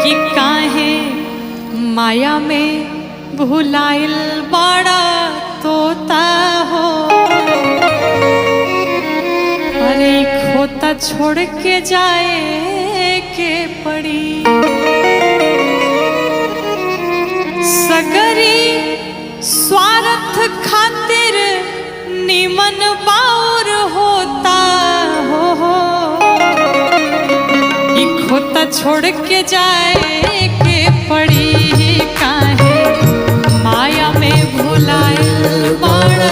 कि काहे माया में भुलाइल बड़ा तोता हो। अरे खोता छोड़ के जाए के पड़ी सगरी स्वार्थ खातिर निमन बाउर होता हो। खोता छोड़ के जाए के पड़ी काहे माया में भुलाइल बड़ा